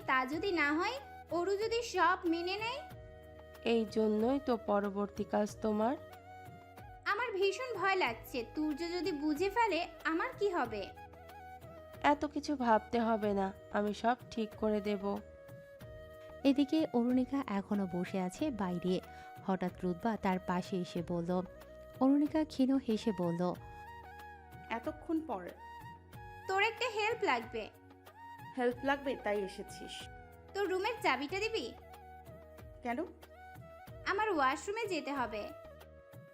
তা যদি না হয়, অরু যদি সব মেনে নেয়? এই জন্যই তো পরবর্তী কাজ তোমার। আমার ভীষণ ভয় লাগছে, তুর্য যদি বুঝে ফেলে আমার কি হবে? এত কিছু ভাবতে হবে না, আমি সব ঠিক করে দেব। এদিকে অরুণিকা এখনো বসে আছে বাইরে। হঠাৎ রুদ্বা তার পাশে এসে বলল। অরুণিকা ক্ষীণ হেসে বলল, এতক্ষণ পর তোর একটা হেল্প লাগবে। হেল্প লাগবে তাই এসেছিস? তোর রুমের চাবিটা দিবি? কেন? আমার ওয়াশরুমে যেতে হবে।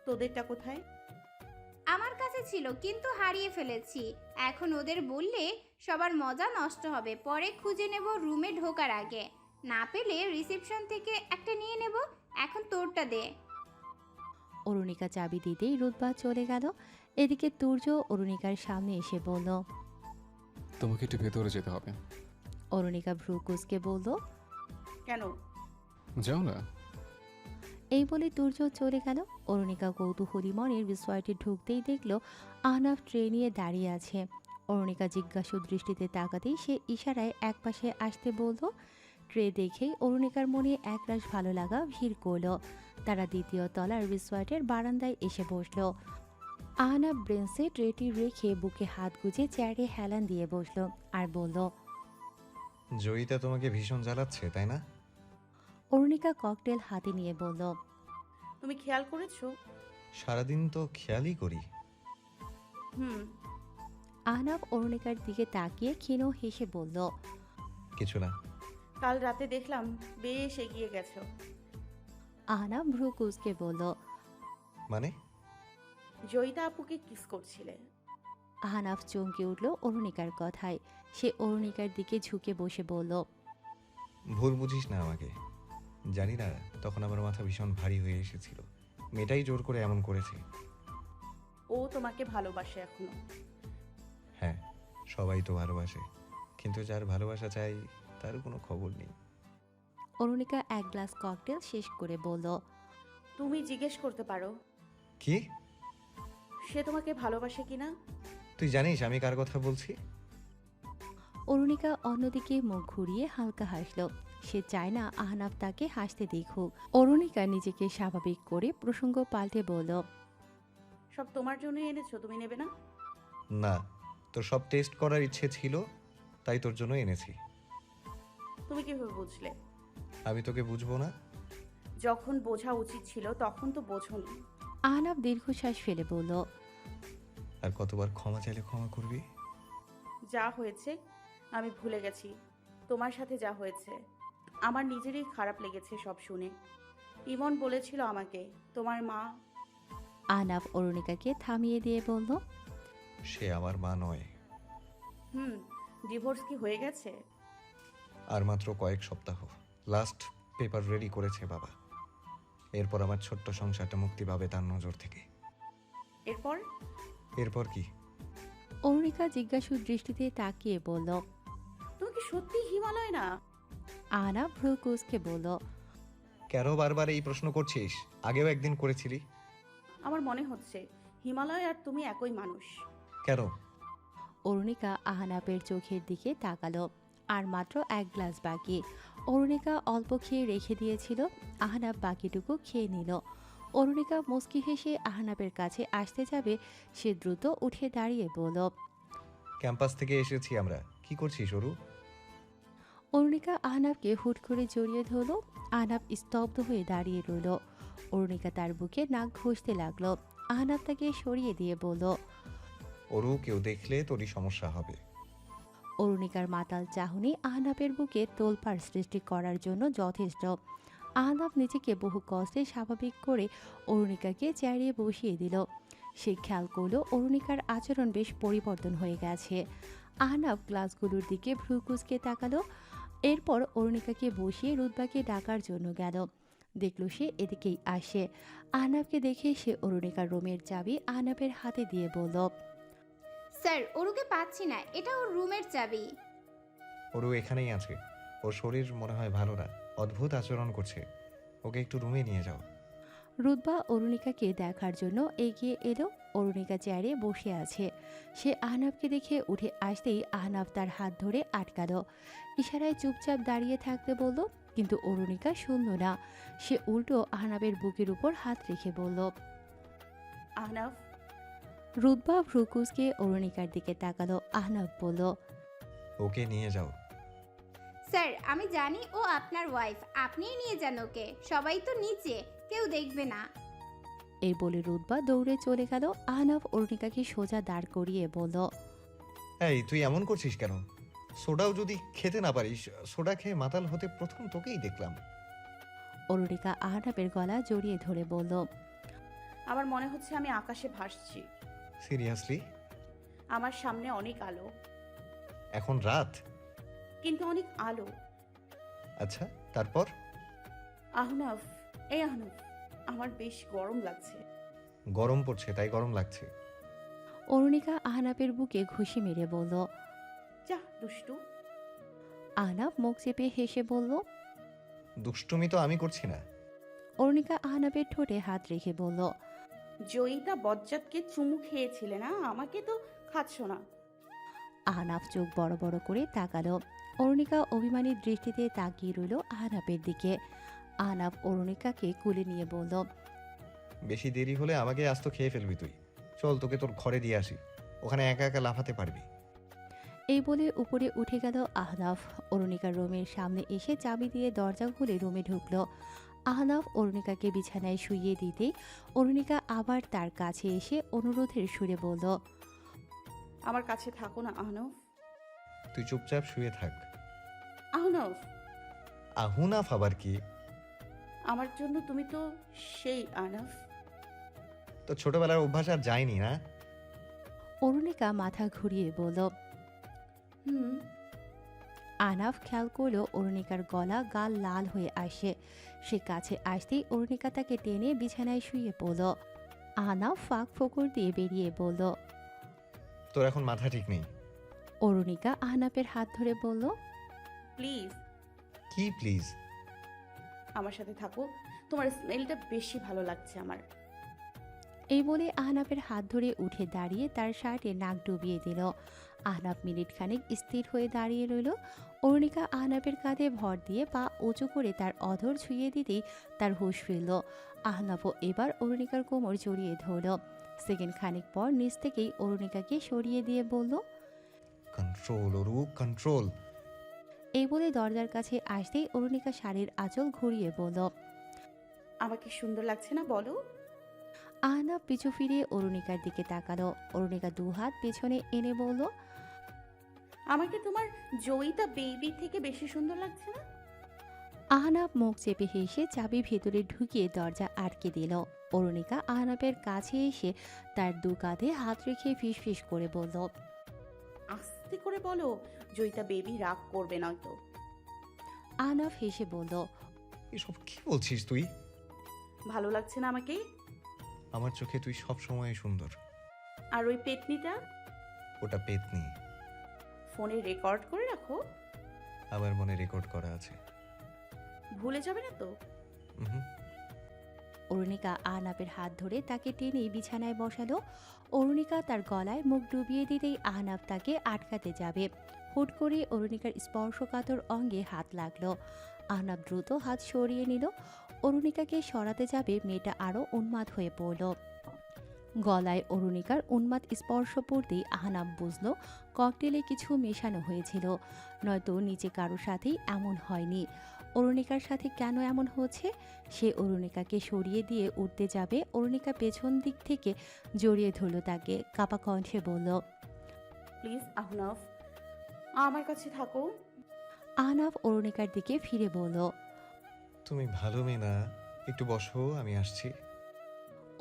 তোদেরটা কোথায়? আমার কাছে ছিল কিন্তু হারিয়ে ফেলেছি। এখন ওদের বললে সবার মজা নষ্ট হবে, পরে খুঁজে নেব রুমে ঢোকার আগে। না পেলে রিসেপশন থেকে একটা নিয়ে নেব। এখন তোরটা দে। অরুণিকা চাবি দিতেই রুদ্বা চলে গেল। এদিকে তুর্য অরুণিকার সামনে এসে বলল। তোমাকে একটু ভেতরে যেতে হবে। অরুণিকা ভ্রু কুঁচকে বলল, কেন? যাও না। এই বলে তুর্য চলে গেল। অরুণিকা কৌতূহলী মনে রিসর্টে ঢুকতেই দেখল আহনাফ ট্রে নিয়ে দাঁড়িয়ে আছে। অরুণিকা জিজ্ঞাসু দৃষ্টিতে তাকাতেই সে ইশারায় একপাশে আসতে বলল। ট্রে দেখেই অরুণিকার মনে একরাশ ভালো লাগা ভিড় করল। তারা দ্বিতীয় তলার রিসর্টের বারান্দায় এসে বসল। আহনাফ ব্রেঞ্চে ট্রেটি রেখে বুকে হাত গুজে চেয়ারে হেলান দিয়ে বসল আর বলল। জয়িতা তোমাকে ভীষণ জ্বালাচ্ছে তাই না? অরুণিকা ককটেল হাতে নিয়ে বলল। তুমি খেয়াল করেছো? সারাদিন তো খেয়ালই করি। হুম। আহনাফ অরুণিকার দিকে তাকিয়ে ক্ষীণ হেসে বলল। কিছু না। কাল রাতে দেখলাম বেশ এগিয়ে গেছো। আহনাফ ভ্রু কুঁচকে বলল। মানে? জয়িতা আপুকে কিস করছিলে। আহনাফ চমকে উঠল অরুণিকার কথায়। সে অরুণিকার দিকে ঝুঁকে বসে বলল। ভুল বুঝিস না আমাকে। জানি না, তখন আমার মাথা ভীষণ ভারী হয়ে এসেছিল। মেয়েটাই জোর করে এমন করেছে। ও তোমাকে ভালোবাসে এখনো। হ্যাঁ, সবাই তো ভালোবাসে, কিন্তু যার ভালোবাসা চাই তার কোনো খবর নেই। অরুণিকা এক গ্লাস ককটেল শেষ করে বলল। তুমি জিজ্ঞেস করতে পারো কি? সে তোমাকে ভালোবাসে কিনা। তুই জানিস আমি কার কথা বলছি? অরুণিকা অন্যদিকে মুখ ঘুরিয়ে হালকা হাসল। সে চায় না আহনাফ তাকে হাসতে দেখুক। অরুণিকা নিজেকে স্বাভাবিক করে প্রসঙ্গ পাল্টে বলল। সব তোমার জন্যই এনেছো, তুমি নেবে না? না, তোর সব টেস্ট করার ইচ্ছে ছিল, তাই তোর জন্য এনেছি। তুমি কিভাবে বুঝলে? আমি তোকে বুঝবো না? যখন বোঝা উচিত ছিল তখন তো বোঝোনি। আহনাফ দীর্ঘশ্বাস ফেলে বলল। আর কতবার ক্ষমা চাইলে ক্ষমা করবি? যা হয়েছে আমি ভুলে গেছি। তোমার সাথে যা হয়েছে আমার নিজেরই খারাপ লেগেছে সব শুনে। ইমন বলেছিল আমাকে তোমার মা। আহনাফ অরুণিকাকে থামিয়ে দিয়ে বলল। সে আমার মা নয়। ডিভোর্স কি হয়ে গেছে? আর মাত্র কয়েক সপ্তাহ। লাস্ট পেপার রেডি করেছে বাবা। এরপর আমার ছোট্ট সংসারটা মুক্তি পাবে তার নজর থেকে। এরপর? এরপর কি? অরুণিকা জিজ্ঞাসু দৃষ্টিতে তাকিয়ে বলল। তুমি কি সত্যি হিমালয় না? আহনাফ ভ্রু কুঁচকে বলল। কেন বারবার এই প্রশ্ন করছিস? আগেও একদিন করেছিলি। আমার মনে হচ্ছে হিমালয় আর তুমি একই মানুষ। কেন? অরুণিকা আহনাফের চোখের দিকে তাকালো। আর মাত্র এক গ্লাস বাকি। অরুণিকা অল্প খেয়ে রেখে দিয়েছিল। আহনাফ বাকিটুকু খেয়ে নিল। অরুণিকা মুচকি হেসে আহনাফের কাছে আসতে যাবে, সে দ্রুত উঠে দাঁড়িয়ে বলল। ক্যাম্পাস থেকে এসেছি আমরা। কি করছিস অরু? অরুণিকা আহনাফকে হুট করে জড়িয়ে ধরল। আহনাফ স্তব্ধ হয়ে দাঁড়িয়ে রইল। অরুণিকা তার বুকে নাক ঘষতে লাগলো। আহনাফ তাকে সরিয়ে দিয়ে বলল। অরু, কেউ দেখলে তোরই সমস্যা হবে। অরুণিকার মাতাল চাহনি আহনাফের বুকে তোলপাড় সৃষ্টি করার জন্য যথেষ্ট। আহনাফ নিজেকে বহু কষ্টে স্বাভাবিক করে অরুণিকাকে চেয়ারে বসিয়ে দিল। সে খেয়াল করল অরুণিকার আচরণ বেশ পরিবর্তন হয়ে গেছে। আহনাফ গ্লাসগুলোর দিকে ভ্রু কুঁচকে তাকালো। এরপর অরুণিকাকে বসিয়ে রুদ্বাকে ডাকার জন্য গেল। দেখল সে এদিকেই আসে। আহনাফকে দেখে সে অরুণিকার রুমের চাবি আহনাফের হাতে দিয়ে বলল। স্যার, অরুকে পাচ্ছি না, এটা ওর রুমের চাবি। অরু এখানেই আছে। ওর শরীর মনে হয় ভালো না, অদ্ভুত আচরণ করছে। ওকে একটু রুমে নিয়ে যাও। রুদ্বা অরুণিকাকে দেখার জন্য এগিয়ে এলো। অরুণিকা চেয়ারে বসে আছে। সে আহনাফকে দেখে উঠে আসতেই আহনাফ তার হাত ধরে আটকালো। ইশারায় চুপচাপ দাঁড়িয়ে থাকতে বলল, কিন্তু অরুণিকা শুনল না। সে উল্টো আহনাফের বুকের উপর হাত রেখে বলল। আহনাফ, রুদ্বা ভ্রুকুসকে অরুণিকার দিকে তাকালো। আহনাফ বলল, ওকে নিয়ে যাও। স্যার আমি জানি ও আপনার ওয়াইফ, আপনিই নিয়ে যান ওকে, সবাই তো নিচে, কেউ দেখবে না। এই বলে রুদ্বা দৌড়ে চলে গেল। আহনাফ অরুণিকাকে সোজা দাঁড় করিয়ে বলল, এই তুই এমন করছিস কেন? সোডাও যদি খেতে না পারিস, সোডা খেয়ে মাতাল হতে প্রথম তোকেই দেখলাম। অরুণিকা আহনাফের গলা জড়িয়ে ধরে বলল, আমার মনে হচ্ছে আমি আকাশে ভাসছি। সিরিয়াসলি? আমার সামনে অনেক আলো, এখন রাত? কিন্তু অনেক আলো। আচ্ছা, তারপর? আহনাফ, এই আহনাফ, আমার বেশ গরম লাগছে। গরম পড়ছে তাই গরম লাগছে? অরুণিকা আহনাফের বুকে ঘুষি মেরে বলল। যা দুষ্টু। আহনাফ মুখ চেপে হেসে বলল। দুষ্টুমি তো আমি করছি না। অরুণিকা আহনাফের ঠোঁটে হাত রেখে বলল, জয়িতা বজ্জাতকে চুমু খেয়েছিলে না, আমাকে তো খাচ্ছ না। আহনাফ চোখ বড় বড় করে তাকালো। অরুণিকা অভিমানী দৃষ্টিতে তাকিয়ে রইল আহনাফের দিকে। আহনাফ অরুণিকাকে কুলে নিয়ে বলল, বেশি দেরি হলে আমাকে আস্ত খেয়ে ফেলবি তুই। চল তোকে তোর ঘরে দিয়ে আসি, ওখানে একা একা লাফাতে পারবি। এই বলে উপরে উঠে গেল আহনাফ। অরুণিকার রুমের সামনে এসে চাবি দিয়ে দরজা খুলে রুমে ঢুকলো। আহনাফ অরুণিকাকে বিছানায় শুইয়ে দিতেই অরুণিকা আবার তার কাছে এসে অনুরোধের সুরে বলল, আমার কাছে থাকো না আহনাফ। তুই চুপচাপ শুয়ে থাক। আহনাফ, আহুনাফ আবার কি? আমার জন্য তুমি তো সেই আহনাফ। তো ছোটবেলার অভ্যাস আর যায়নি না? অরুণিকা মাথা ঘুরিয়ে বলল। হুম। আহনাফ খেয়াল করলো অরুণিকার গলা গাল লাল হয়ে আসে। সে কাছে আসতেই অরুণিকা তাকে টেনে বিছানায় শুয়ে পড়ল। আহনাফ ফাঁক ফোকর দিয়ে বেরিয়ে বলল। তোর এখন মাথা ঠিক নেই। অরুণিকা আহনাফের হাত ধরে বলল, প্লিজ কি প্লিজ? আমার সাথে থাকো, তোমার স্মেলটা বেশি ভালো লাগছে আমার। এই বলে আহনাফের হাত ধরে উঠে দাঁড়িয়ে তার শার্টে নাক ডুবিয়ে দিল। আহনাফ মিনিট খানেক স্থির হয়ে দাঁড়িয়ে রইল। অরুণিকা আহনাফের কাঁধে ভর দিয়ে পা উঁচু করে তার অধর ছুঁয়ে দিতেই তার হুঁশ ফিরল। আহনাফও এবার অরুণিকার কোমর জড়িয়ে ধরল। সেকেন্ড খানিক পর নিচ থেকেই অরুণিকাকে সরিয়ে দিয়ে বলল, কন্ট্রোল অরু, কন্ট্রোল। এই বলে দরজার কাছে আসতেই অরুণিকা শাড়ির আঁচল ঘুরিয়ে বলল। আমাকে সুন্দর লাগছে না বলো? আহনাফ পিছু ফিরিয়ে অরুণিকার দিকে তাকালো। অরুণিকা দুহাত পেছনে এনে বলল, আমাকে তোমার জয়িতা বেবি থেকে বেশি সুন্দর লাগছে না? আহনাফ মুখ চেপে হেসে চাবি ভেতরে ঢুকিয়ে দরজা আটকে দিল। অরুণিকা আহনাফের কাছে এসে তার দু কাঁধে হাত রেখে ফিসফিস করে বলল, আস্তে করে বলো, জয়িতা বেবি রাগ করবে নয়তো। আহনাফ হেসে বলল, এসব কি বলছিস তুই? ভালো লাগছে না আমাকে? আমার চোখে তুই সব সময় সুন্দর। আর ওই পেতনিটা? ওটা পেতনি। ফোনে রেকর্ড করে রাখো? আমার মনে রেকর্ড করা আছে। ভুলে যাবে না তো? উহুম। অরুণিকা আহনাফের হাত ধরে তাকে টেনে বিছানায় বসালো। অরুণিকা তার গলায় মুখ ডুবিয়ে দিতেই আহনাফ তাকে আটকাতে যাবে। হুট করে অরুণিকার স্পর্শকাতর অঙ্গে হাত লাগলো। আহনাফ দ্রুত হাত সরিয়ে নিল। অরুণিকাকে সরাতে যাবে, মেয়েটা আরও উন্মাদ হয়ে পড়ল। গলায় অরুণিকার উন্মাদ স্পর্শ পড়তেই আহনাফ বুঝল ককটেলে কিছু মেশানো হয়েছিল, নয়তো নিচে কারো সাথেই এমন হয়নি। অরুণিকার সাথে কেন এমন হচ্ছে? সে অরুণিকাকে সরিয়ে দিয়ে উঠতে যাবে, অরুণিকা পেছন দিক থেকে জড়িয়ে ধরল তাকে। কাপা কণ্ঠে বলল, প্লিজ আহনাফ, আমার কাছে থাকো। আহনাফ অরুণিকার দিকে ফিরে বলল। তুমি ভালো মেয়ে না, একটু বসো, আমি আসছি।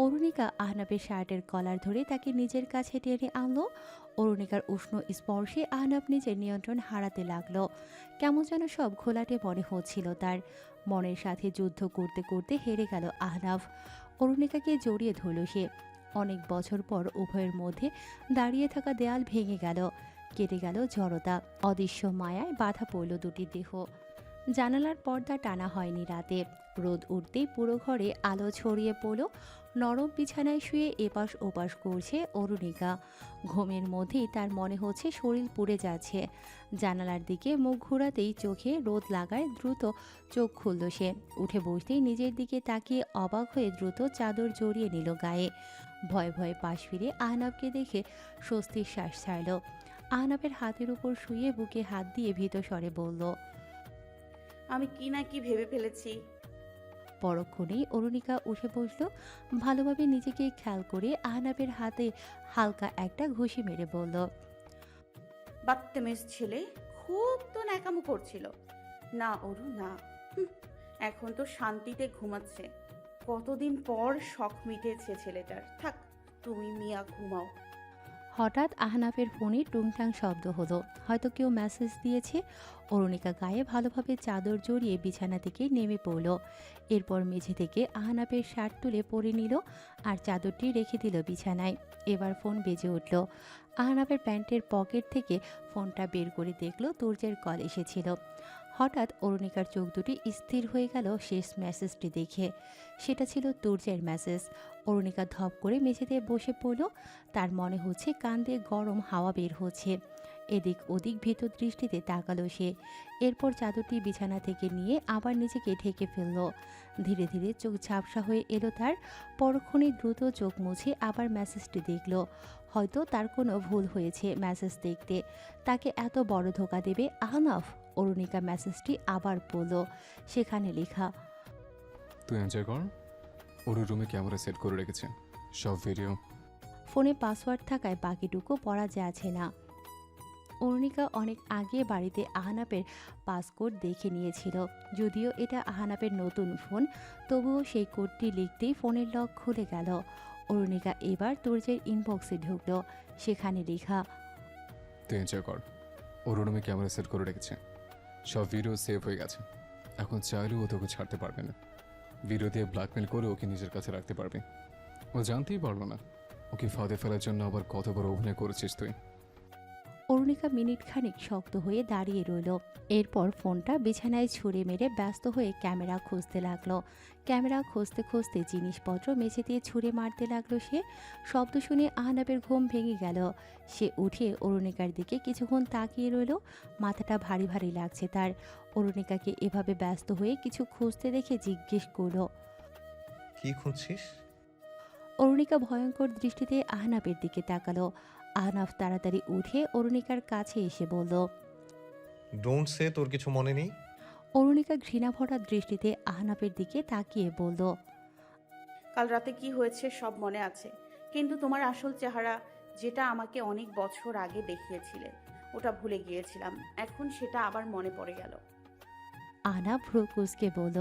অরুণিকা আহনাফের শার্টের কলার ধরে তাকে নিজের কাছে টেনে আনলো। অরুণিকার উষ্ণ স্পর্শে আহনাফ নিজের নিয়ন্ত্রণ হারাতে লাগলো। কেমন যেন সব ঘোলাটে মনে হচ্ছিল তার। মনের সাথে যুদ্ধ করতে করতে হেরে গেল আহনাফ। অরুণিকাকে জড়িয়ে ধরল সে। অনেক বছর পর উভয়ের মধ্যে দাঁড়িয়ে থাকা দেয়াল ভেঙে গেল। কেটে গেল জড়তা। অদৃশ্য মায়ায় বাধা পড়ল দুটি দেহ। জানালার পর্দা টানা হয়নি রাতে। রোদ উঠতেই পুরো ঘরে আলো ছড়িয়ে পড়ল। নরম বিছানায় শুয়ে এপাশ ওপাশ করছে অরুণিকা। ঘুমের মধ্যেই তার মনে হচ্ছে শরীর পুড়ে যাচ্ছে। জানালার দিকে মুখ ঘোরাতেই চোখে রোদ লাগায় দ্রুত চোখ খুলল সে। উঠে বসতেই নিজের দিকে তাকিয়ে অবাক হয়ে দ্রুত চাদর জড়িয়ে নিল গায়ে। ভয়ে ভয়ে পাশ ফিরে আহনাবকে দেখে স্বস্তির শ্বাস ছাড়ল। আহনাবের হাতের উপর শুয়ে বুকে হাত দিয়ে ভীত স্বরে বলল। আমি কি না কি ভেবে ফেলেছি। পরক্ষণেই অরুণিকা উঠে বসল। ভালোভাবে নিজেকে খেয়াল করে আহনাবের হাতে হালকা একটা ঘুষি মেরে বলল। বাত্তেমেজ ছেলে, খুব তো ন্যাকামো করছিল। না অরু না, এখন তো শান্তিতে ঘুমাচ্ছে। কতদিন পর শখ মিটেছে ছেলেটার। থাক, তুমি মিয়া ঘুমাও। হঠাৎ আহনাফের ফোনে টুংটাং শব্দ হলো। হয়তো কেউ মেসেজ দিয়েছে। অরুণিকা গায়ে ভালোভাবে চাদর জড়িয়ে বিছানা থেকে নেমে পড়ল। এরপর মেঝে থেকে আহনাফের শার্ট তুলে পরে নিল আর চাদরটি রেখে দিল বিছানায়। এবার ফোন বেজে উঠল। আহনাফের প্যান্টের পকেট থেকে ফোনটা বের করে দেখল তুর্যের কল এসেছিল। হঠাৎ অরুণিকার চোখ দুটি স্থির হয়ে গেল শেষ মেসেজটি দেখে। সেটা ছিল তুর্যের মেসেজ। অরুণিকা ধপ করে মেঝেতে বসে পড়ল। তার মনে হচ্ছে কান দিয়ে গরম হাওয়া বের হচ্ছে। এদিক ওদিক ভীত দৃষ্টিতে তাকালো সে। এরপর চাদরটি বিছানা থেকে নিয়ে আবার নিজেকে ঢেকে ফেলল। ধীরে ধীরে চোখ ঝাপসা হয়ে এলো তার। পরক্ষণে দ্রুত চোখ মুছে আবার মেসেজটি দেখল। হয়তো তার কোনো ভুল হয়েছে মেসেজ দেখতে। তাকে এত বড় ধোকা দেবে আহনাফ? অরুণিকা মেসেজটি আবার পড়ল। সেখানে লেখা। তুই এনজয় কর। ওর রুমে ক্যামেরা সেট করে রেখেছে, সব ভিডিও। ফোনে পাসওয়ার্ড থাকায় বাকিটুকু পড়া যাচ্ছে না। অরুণিকা অনেক আগে বাড়িতে আহনাপের পাসকোড দেখে নিয়েছিল। যদিও এটা আহনাপের নতুন ফোন, তবুও সেই কোডটি লিখতেই ফোনের লক খুলে গেল। অরুণিকা এবার তুর্যের ইনবক্সে ঢুকল। সেখানে লেখা। তুই এনজয় কর। ওর রুমে ক্যামেরা সেট করে রেখেছে, সব ভিডিও সেভ হয়ে গেছে। এখন চাইলেও ও তোকে ছাড়তে পারবে না। ভিডিও দিয়ে ব্ল্যাকমেল করে ওকে নিজের কাছে রাখতে পারবে। ও জানতেই পারলো না ওকে ফাঁদে ফেলার জন্য আবার কত বড় অভিনয় করেছিস তুই। অরুণিকা মিনিট খানিক শক্ত হয়ে দাঁড়িয়ে রইল। এরপর ফোনটা বিছানায় ছুঁড়ে মেরে ব্যস্ত হয়ে ক্যামেরা খুঁজতে লাগলো। ক্যামেরা খুঁজতে খুঁজতে জিনিসপত্র মেঝে দিয়ে ছুঁড়ে মারতে লাগলো সে। শব্দ শুনে আহনাবের ঘুম ভেঙে গেল। সে উঠে অরুণিকার দিকে কিছুক্ষণ তাকিয়ে রইল। মাথাটা ভারী ভারী লাগছে তার। অরুণিকাকে এভাবে ব্যস্ত হয়ে কিছু খুঁজতে দেখে জিজ্ঞেস করলো। কি খুঁজছিস? অরুণিকা ভয়ঙ্কর দৃষ্টিতে আহনাবের দিকে তাকালো। আহনাফ তাড়াতাড়ি উঠে অরুণিকার কাছে এসে বলল। ডোন্ট সে তোর কিছু মনে নেই? অরুণিকা ঘৃণাভরা দৃষ্টিতে আহনাফের দিকে তাকিয়ে বলল। কাল রাতে কি হয়েছে সব মনে আছে, কিন্তু তোমার আসল চেহারা, যেটা আমাকে অনেক বছর আগে দেখিয়েছিলে, ওটা ভুলে গিয়েছিলাম। এখন সেটা আবার মনে পড়ে গেল। আহনাফ ভ্রু কুঁচকে বলল।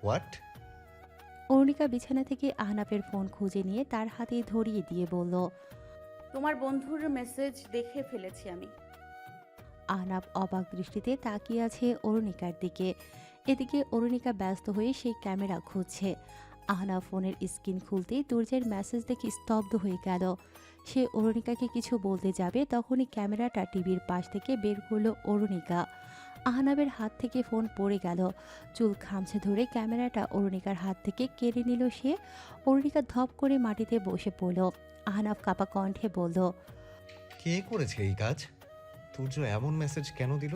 হোয়াট? অরুণিকা বিছানা থেকে আহনাফের ফোন খুঁজে নিয়ে তার হাতে ধরিয়ে দিয়ে বলল। তোমার বন্ধুর মেসেজ দেখে ফেলেছি আমি। আহনাফ অবাক দৃষ্টিতে তাকিয়ে আছে অরুণিকার দিকে। এদিকে অরুণিকা ব্যস্ত হয়ে সেই ক্যামেরা খুঁজছে। আহনাফ ফোনের স্ক্রিন খুলতেই তুর্যের মেসেজ দেখে স্তব্ধ হয়ে গেল। সে অরুণিকাকে কিছু বলতে যাবে, তখনই ক্যামেরাটা টিভির পাশ থেকে বের করলো অরুণিকা। আহনাবের হাত থেকে ফোন পড়ে গেল। চুল খামছে ধরে ক্যামেরাটা অরুণিকার হাত থেকে কেড়ে নিল সে। অরুণিকা ধপ করে মাটিতে বসে পড়ল। আহনাব কাপা কণ্ঠে বলল। কে করেছে এই কাজ? তুর্য এমন মেসেজ কেন দিল?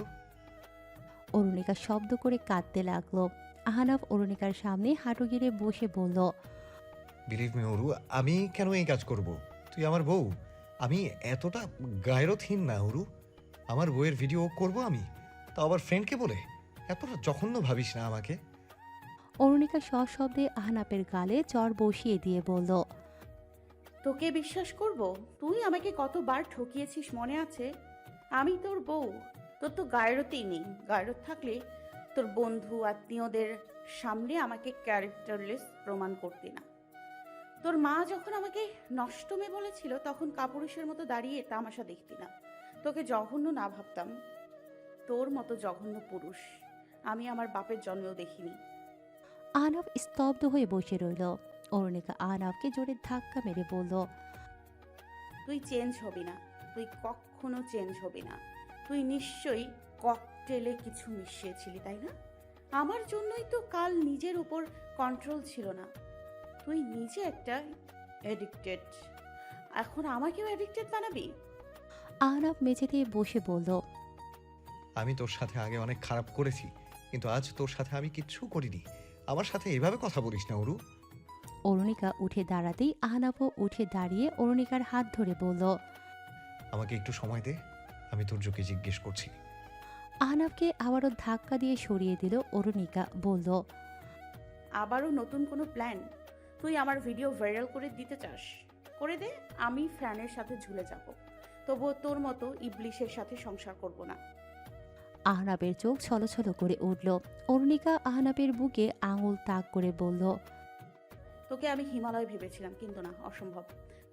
অরুণিকা শব্দ করে কাঁদতে লাগলো। আহনাব অরুণিকার সামনে হাঁটু গেড়ে বসে বলল। বিলিভ মি অরু, আমি কেন এই কাজ করব? তুই আমার বউ। আমি এতটা গায়রতহীন না অরু। আমার বউয়ের ভিডিও করব আমি, তা আবার ফ্রেন্ডকে বলে? এতটা জঘন্য ভাবিস না আমাকে। অরুণিকা সশব্দে আহনাবের গালে চড় বসিয়ে দিয়ে বলল। তোকে বিশ্বাস করব? তুই আমাকে কতবার ঠকিয়েছিস মনে আছে? আমি তোর বউ, তোর তো গায়রতেই নেই। গায়রত থাকলে তোর বন্ধু আত্মীয়দের সামনে আমাকে ক্যারেক্টারলেস প্রমাণ করতি না। তোর মা যখন আমাকে নষ্ট মেয়ে বলেছিল, তখন কাপুরুষের মতো দাঁড়িয়ে তামাশা দেখতি না। তোকে জঘন্য না ভাবতাম, তোর মতো জঘন্য পুরুষ আমি আমার বাপের জন্মেও দেখিনি। আহনাব স্তব্ধ হয়ে বসে রইল। অরুণিকা আহনাবকে জোরে ধাক্কা মেরে বলল। তুই চেঞ্জ হবি না, তুই কখনো চেঞ্জ হবি না। তুই নিশ্চয়ই ককটেলে কিছু মিশিয়েছিলি তাই না? আমার জন্যই তো কাল নিজের উপর কন্ট্রোল ছিল না। তুই নিজে একটা অ্যাডিক্টেড, এখন আমাকেও অ্যাডিক্টেড বানাবি? আহনাফ মেঝেতে বসে বলল, আমি তোর সাথে আগে অনেক খারাপ করেছি, কিন্তু আজ তোর সাথে আমি কিচ্ছু করিনি। আমার সাথে এভাবে কথা বলিস না অরু। অরুণিকা উঠে দাঁড়াতেই আহনাফও উঠে দাঁড়িয়ে অরুণিকার হাত ধরে বলল। আমাকে একটু সময় দে, আমি তুর্যকে জিজ্ঞেস করছি। আহনাফকে আবারও ধাক্কা দিয়ে সরিয়ে দিল অরুণিকা, বলল, আবারও নতুন কোনো প্ল্যান? তুই আমার ভিডিও ভাইরাল করে দিতে চাস? করে দে, আমি ফ্যানের সাথে ঝুলে যাব, তবুও তোর মতো ইবলিশের সাথে সংসার করব না। আহনাফের চোখ ছলছল করে উঠল। অরুণিকা আহনাফের বুকে আঙুল তাক করে বলল, তোকে আমি হিমালয় ভেবেছিলাম, কিন্তু না, অসম্ভব।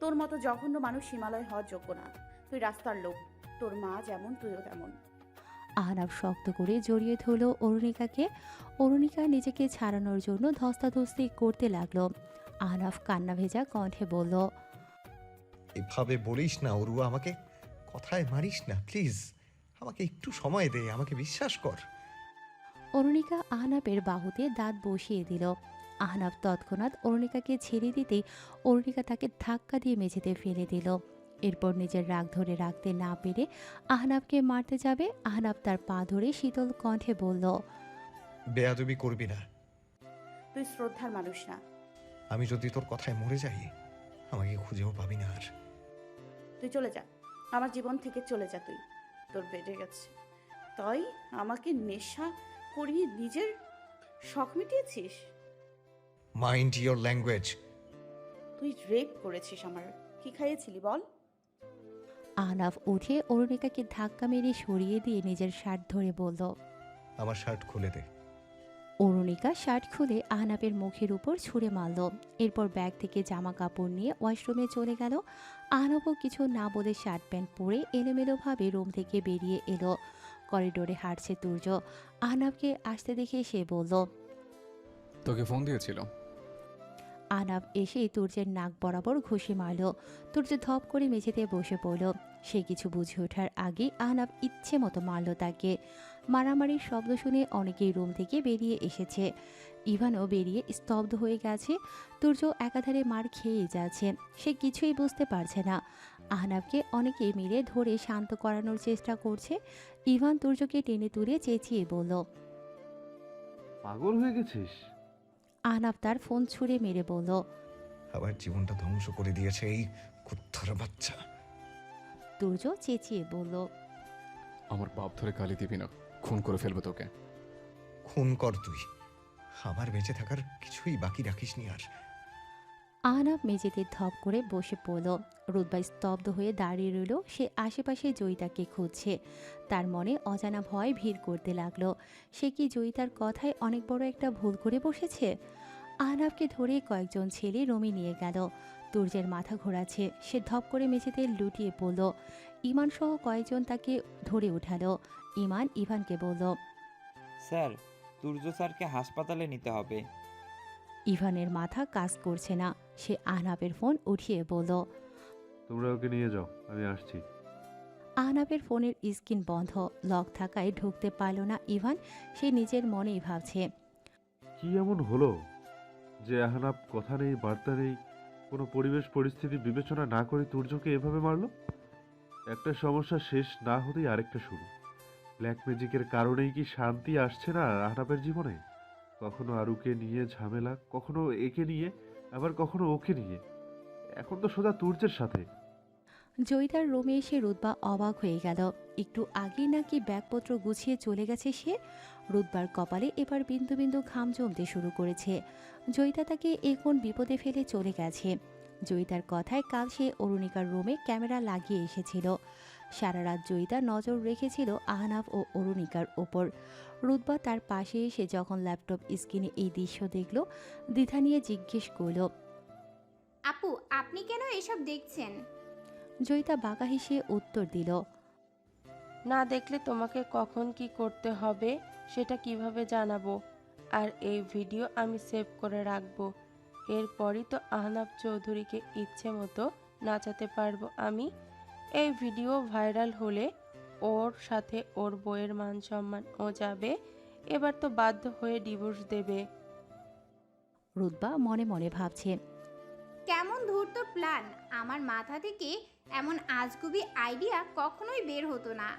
তোর মতো জঘন্য মানুষ হিমালয় হওয়ার যোগ্য না। তুই রাস্তার লোক, তোর মা যেমন তুইও তেমন। আহনাফ শক্ত করে জড়িয়ে ধরল অরুণিকাকে। অরুণিকা নিজেকে ছাড়ানোর জন্য ধস্তাধস্তি করতে লাগলো। আহনাফ কান্না ভেজা কণ্ঠে বলল, এভাবে বলিস না অরু, আমাকে কথায় মারিস না প্লিজ। আমাকে একটু সময় দে, আমাকে বিশ্বাস কর। অরুণিকা আহনাফের বাহুতে দাঁত বসিয়ে দিল। আহনাফ তৎক্ষণাৎ অরুণিকাকে ছেড়ে দিতেই অরুণিকা তাকে ধাক্কা দিয়ে মেঝেতে ফেলে দিল। এরপর নিজের রাগ ধরে রাখতে না পেরে আহনাফকে মারতে যাবে। আহনাফ তার পা ধরে শীতল কণ্ঠে বলল, বেয়াদবি করবি না। তুই শ্রদ্ধার মানুষ না। আমি যদি তোর কথায় মরে যাই, আমাকে খুঁজেও পাবি না আর। তুই চলে যা, আমার জীবন থেকে চলে যা। তুই, তোর বেড়ে গেছে তাই আমাকে নেশা করিয়ে নিজের শখ মিটিয়েছিস। Mind your language. তুই রেপ করেছিস আমার। কি খাইয়েছিলি বল? আহনাফ উঠে অরুণিকাকে ধাক্কা মেরে সরিয়ে দিয়ে নিজের শার্ট ধরে বলল। আমার শার্ট খুলে দে। অরুণিকা শার্ট খুলে আহনাফের মুখের উপর ছুঁড়ে মারল। এরপর ব্যাগ থেকে জামা কাপড় নিয়ে ওয়াশরুমে চলে গেল। আহনাফও কিছু না বলে শার্ট প্যান্ট পরে এলোমেলোভাবে রুম থেকে বেরিয়ে এলো। করিডোরে হাঁটছে তুর্য। আহনাফকে আসতে দেখে সে বলল। তোকে ফোন দিয়েছিল? আহনাফ এসে তুর্যের নাক বরাবর ঘুষি মারল। তুর্য ধপ করে মেঝেতে বসে পড়ল। সে কিছু বুঝে ওঠার আগেই আহনাফ ইচ্ছে মতো মারল তাকে। মারামারির শব্দ শুনে অনেকেই রুম থেকে বেরিয়ে এসেছে। ইভানও বেরিয়ে স্তব্ধ হয়ে গেছে। তুর্য একাধারে মার খেয়েই যাচ্ছে, সে কিছুই বুঝতে পারছে না। আহনাফকে অনেকেই মিলে ধরে শান্ত করানোর চেষ্টা করছে। ইভান তুর্যকে টেনে তুলে চেঁচিয়ে বলল। পাগল হয়ে গেছিস? আহনাফ তার ফোন ছুঁড়ে মেরে বলল। আবার জীবনটা ধ্বংস করে দিয়েছে এই কুত্তার বাচ্চা। তুর্য চেঁচিয়ে বলল। আমার বাপ ধরে গালি দিবি না, খুন করে ফেলবো তোকে। খুন কর তুই, আমার বেঁচে থাকার কিছুই বাকি রাখিসনি আর। আহনাফ মেঝেতে ধপ করে বসে পড়ল। রুদ্বা স্তব্ধ হয়ে দাঁড়িয়ে রইল। সে আশেপাশে জয়িতাকে খুঁজছে। তার মনে অজানা ভয় ভিড় করতে লাগলো। সে কি জয়িতার কথায় অনেক বড় একটা ভুল করে বসেছে? আহনাফকে ধরে কয়েকজন ছেলে রুমে নিয়ে গেল। তুর্যের মাথা ঘোরাচ্ছে, সে ধপ করে মেঝেতে লুটিয়ে পড়ল। ইমান সহ কয়েকজন তাকে ধরে উঠালো। ইমান ইভানকে বলল। স্যার, তুর্য স্যারকে হাসপাতালে নিতে হবে। ইভানের মাথা কাজ করছে না। সে আহনাফের ফোন উঠিয়ে বলল। তোমরা ওকে নিয়ে যাও, আমি আসছি। আহনাফের ফোনের স্ক্রিন বন্ধ, লক থাকায় ঢুকতে পারল না ইভান। সে নিজের মনেই ভাবছে, কি এমন হলো যে আহনাফ কথা নেই বার্তা নেই, কোনো পরিবেশ পরিস্থিতি বিবেচনা না করে তুর্যকে এভাবে মারলো? একটা সমস্যা শেষ না হতেই আরেকটা শুরু। ব্ল্যাক ম্যাজিকের কারণেই কি শান্তি আসছে না আহনাফের জীবনে? কখনো আরুকে নিয়ে ঝামেলা, কখনো একে নিয়ে, আবার কখনো ওকে নিয়ে, এখন তো সোজা তুর্যের সাথে। জয়িতার রুমে এসে রুদ্বা অবাক হয়ে গেল। একটু আগেই নাকি ব্যাগপত্র গুছিয়ে চলে গেছে সে। রুদ্বার কপালে এবার বিন্দু বিন্দু ঘাম জমতে শুরু করেছে। জয়িতা তাকে এ কোন বিপদে ফেলে চলে গেছে। জয়িতার কথায় কাল সে অরুণিকার রুমে ক্যামেরা লাগিয়ে এসেছিল। সারা রাত জয়িতা নজর রেখেছিল আহনাফ ও অরুণিকার ওপর। রুদ্বা তার পাশে এসে যখন ল্যাপটপ স্ক্রিনে এই দৃশ্য দেখল, দ্বিধা নিয়ে জিজ্ঞেস করল। আপু, আপনি কেন এসব দেখছেন? জয়িতা বাঁকা হেসে উত্তর দিল। না দেখলে তোমাকে কখন কি করতে হবে সেটা কিভাবে জানাবো? আর এই ভিডিও আমি সেভ করে রাখবো। এরপরই তো আহনাফ চৌধুরীকে ইচ্ছে মতো নাচাতে পারবো আমি। এই ভিডিও ভাইরাল হলে ওর সাথে ওর বইয়ের মান সম্মান ও যাবে। এবার তো বাধ্য হয়ে ডিভোর্স দেবে। রুতবা মনে মনে ভাবছে। কেমন ধূর্ত প্ল্যান! আমার মাথা থেকে এমন আজগুবি আইডিয়া কখনোই বের হতো না।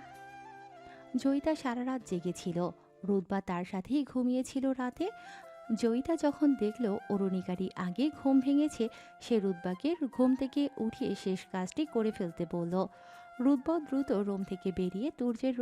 জয়িতা সারা রাত জেগেছিল। রুতবা তার সাথেই ঘুমিয়েছিল রাতে। জয়িতা যখন দেখল অরুণিকারই আগে ঘুম ভেঙেছে, সে রুতবাকে ঘুম থেকে উঠিয়ে শেষ কাজটি করে ফেলতে বলল। রুতবা দ্রুত রুম থেকে বেরিয়ে তুর্যের